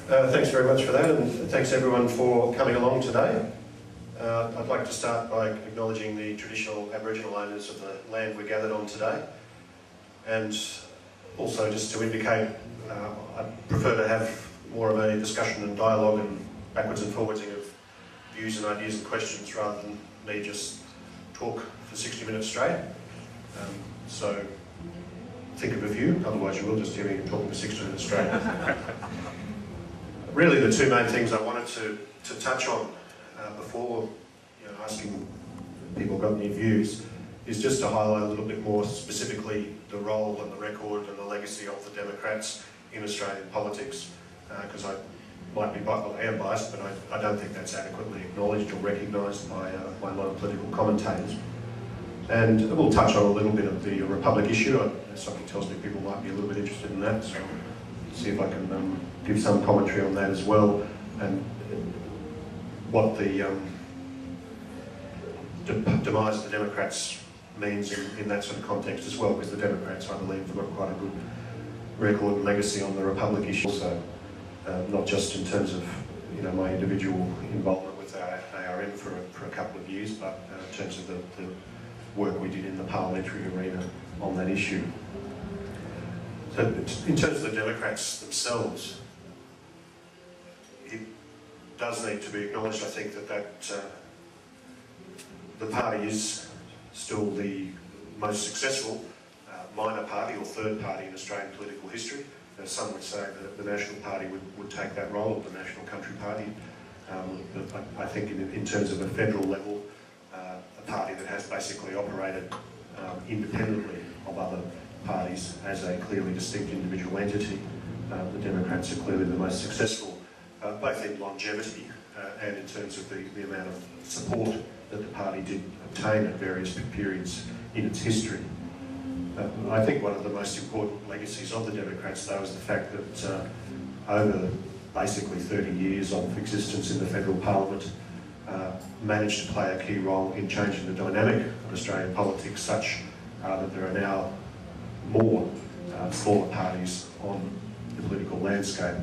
Thanks very much for that, and thanks everyone for coming along today. I'd like to start by acknowledging the traditional Aboriginal owners of the land we're gathered on today, and also just to indicate I'd prefer to have more of a discussion and dialogue and backwards and forwardsing of views and ideas and questions rather than me just talk for 60 minutes straight. So think of a view, otherwise you will just hear me talking for 60 minutes straight. Really the two main things I wanted to touch on before asking people got any views is just to highlight a little bit more specifically the role and the record and the legacy of the Democrats in Australian politics, because I am biased, but I don't think that's adequately acknowledged or recognised by a lot of political commentators. And we'll touch on a little bit of the Republic issue. Something tells me people might be a little bit interested in that, so see if I can give some commentary on that as well, and what the demise of the Democrats means in that sort of context as well, because the Democrats, I believe, have got quite a good record and legacy on the Republic issue also, not just in terms of my individual involvement with ARM for a couple of years, but in terms of the work we did in the parliamentary arena on that issue. So in terms of the Democrats themselves, it does need to be acknowledged, I think, that the party is still the most successful minor party or third party in Australian political history. Some would say that the National Party would take that role of the National Country Party. But I think in terms of a federal level, a party that has basically operated independently of other parties as a clearly distinct individual entity, the Democrats are clearly the most successful, both in longevity and in terms of the amount of support that the party did obtain at various periods in its history. I think one of the most important legacies of the Democrats, though, is the fact that over basically 30 years of existence in the federal parliament, managed to play a key role in changing the dynamic of Australian politics such that there are now more smaller parties on the political landscape.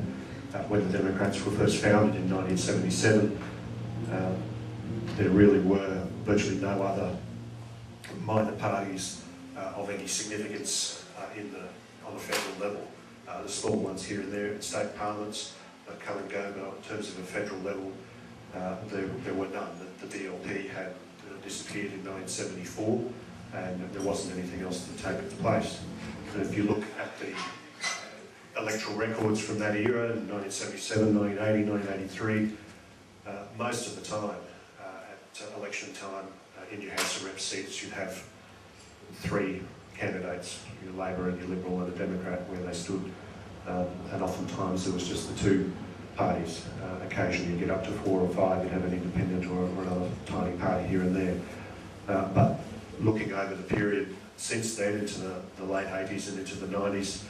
When the Democrats were first founded in 1977, there really were virtually no other minor parties of any significance on the federal level. The small ones here and there in state parliaments come and go, but in terms of a federal level, there were none. The DLP had disappeared in 1974, and there wasn't anything else to take its place. And if you look at the electoral records from that era, in 1977, 1980, 1983, most of the time, at election time, in your House of Reps seats, you'd have three candidates, your Labor and your Liberal and a Democrat, where they stood, and oftentimes there was just the two parties. Occasionally you get up to 4 or 5, you'd have an independent or another tiny party here and there. But looking over the period since then, into the late 80s and into the 90s,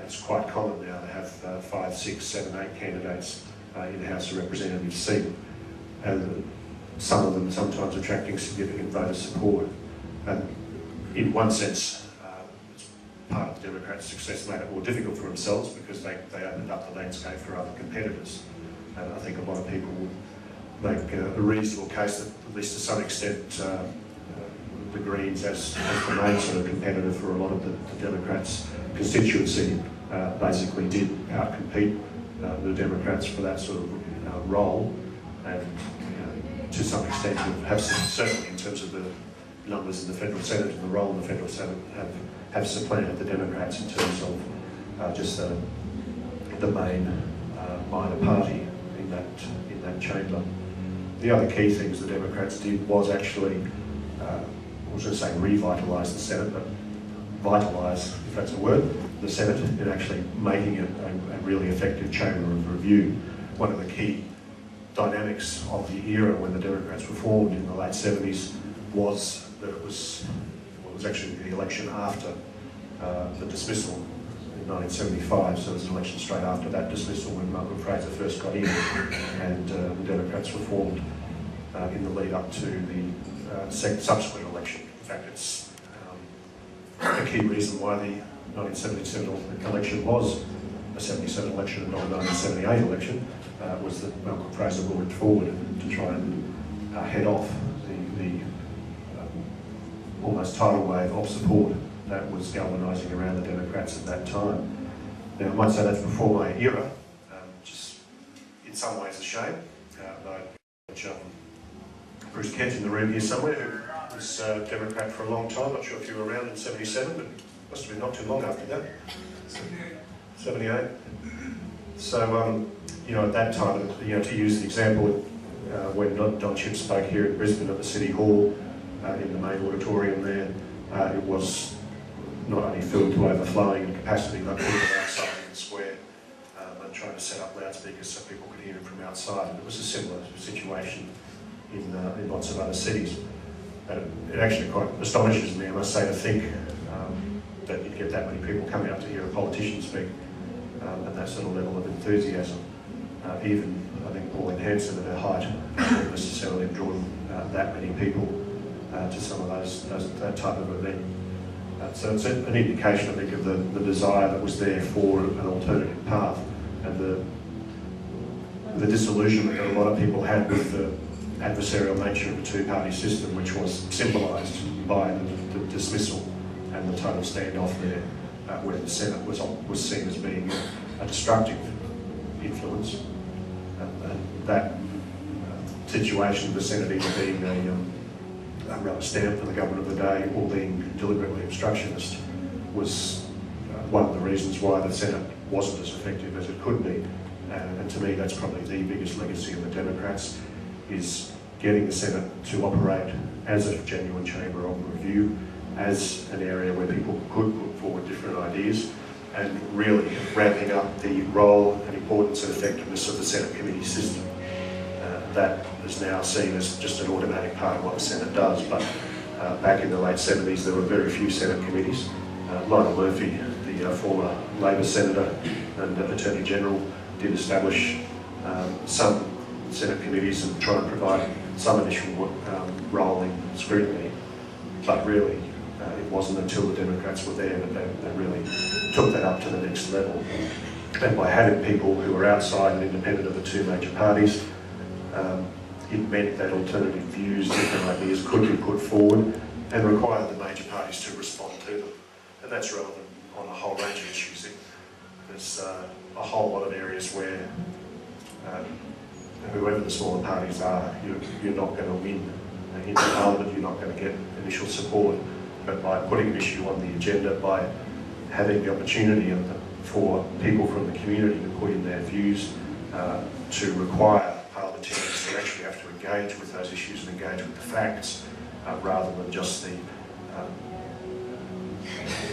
it's quite common now to have 5, 6, 7, 8 candidates in the House of Representatives seat, and some of them sometimes attracting significant voter support. And in one sense, part of the Democrats' success made it more difficult for themselves because they opened up the landscape for other competitors. And I think a lot of people would make a reasonable case that, at least to some extent, the Greens as the main sort of competitor for a lot of the Democrats' constituency basically did outcompete the Democrats for that sort of role, and to some extent have certainly in terms of the numbers in the Federal Senate and the role in the Federal Senate have supplanted the Democrats in terms of just the main minor party in that chamber. The other key things the Democrats did was actually, I was going to say revitalise the Senate, but vitalise, if that's a word, the Senate, in actually making it a really effective chamber of review. One of the key dynamics of the era when the Democrats were formed in the late 70s was that it was actually the election after the dismissal in 1975, so it was an election straight after that dismissal when Margaret Fraser first got in, and the Democrats were formed in the lead up to the subsequent election. In fact, it's a key reason why the 1977 election was the 77 election and not the 1978 election, was that Malcolm Fraser brought it forward to try and head off the almost tidal wave of support that was galvanising around the Democrats at that time. Now, I might say that's before my era, which is in some ways a shame. Bruce Kent in the room here somewhere, who was a Democrat for a long time. Not sure if you were around in 77, but must have been not too long after that. 78. So, at that time, to use the example, when Don Chipp spoke here in Brisbane at the City Hall, in the main auditorium there, it was not only filled to overflowing in capacity, but people outside in the square and trying to set up loudspeakers so people could hear him from outside. And it was a similar situation in lots of other cities. And it actually quite astonishes me, I must say, to think that you'd get that many people coming up to hear a politician speak and that sort of level of enthusiasm. Even, I think, Pauline Hanson at her height wouldn't necessarily have drawn that many people to some of that type of event. So it's an indication, I think, of the desire that was there for an alternative path, and the disillusionment that a lot of people had with the adversarial nature of the two-party system, which was symbolised by the dismissal and the total standoff there, where the Senate was seen as being a destructive influence, and that situation of the Senate either being a rubber stamp for the government of the day or being deliberately obstructionist was one of the reasons why the Senate wasn't as effective as it could be. And to me, that's probably the biggest legacy of the Democrats, is getting the Senate to operate as a genuine chamber of review, as an area where people could put forward different ideas, and really ramping up the role and importance and effectiveness of the Senate committee system. That is now seen as just an automatic part of what the Senate does, but back in the late 70s there were very few Senate committees. Lionel Murphy, the former Labor Senator and Attorney General, did establish some Senate committees and try and provide some initial role in scrutiny, but really it wasn't until the Democrats were there that they really took that up to the next level. And by having people who were outside and independent of the two major parties, it meant that alternative views, different ideas could be put forward and required the major parties to respond to them. And that's relevant on a whole range of issues. There's a whole lot of areas where whoever the smaller parties are, you're not going to win in Parliament, you're not going to get initial support. But by putting an issue on the agenda, by having the opportunity for people from the community to put in their views, to require parliamentarians to actually have to engage with those issues and engage with the facts, rather than just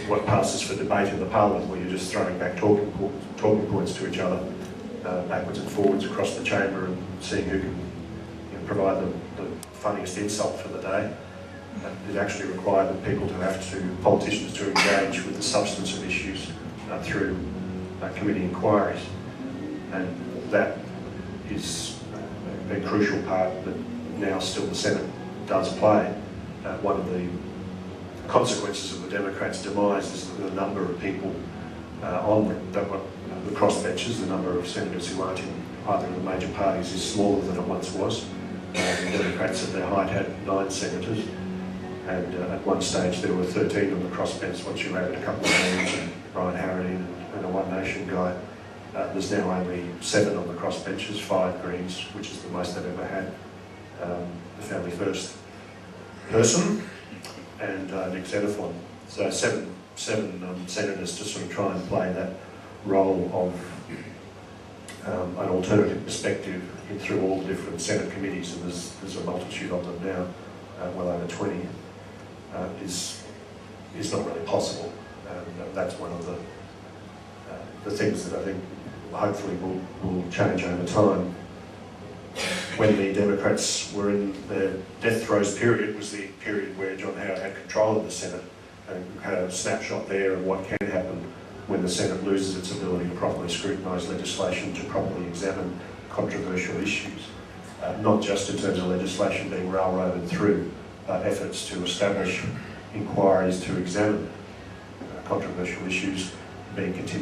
what passes for debate in the Parliament, where you're just throwing back talking points to each other, backwards and forwards across the chamber, and seeing who can provide the funniest insult for the day. It actually required politicians to engage with the substance of issues through committee inquiries, and that is a crucial part that now still the Senate does play. One of the consequences of the Democrats' demise is that the number of people on the crossbenches, the number of senators who aren't in either of the major parties, is smaller than it once was. The Democrats at their height had 9 senators, and at one stage there were 13 on the crossbench once you added a couple of names, and Brian Harity and a One Nation guy. There's now only 7 on the crossbenches, 5 Greens, which is the most they've ever had, the Family First person, and Nick Xenophon. So seven senators to sort of try and play that role of an alternative perspective through all the different Senate committees, and there's a multitude of them now, well over 20, is not really possible. And that's one of the things that I think hopefully will change over time. When the Democrats were in their death throes period, was the period where John Howard had control of the Senate, and had a snapshot there of what can happen when the Senate loses its ability to properly scrutinise legislation, to properly examine controversial issues, not just in terms of legislation being railroaded through, but efforts to establish inquiries to examine controversial issues being continued.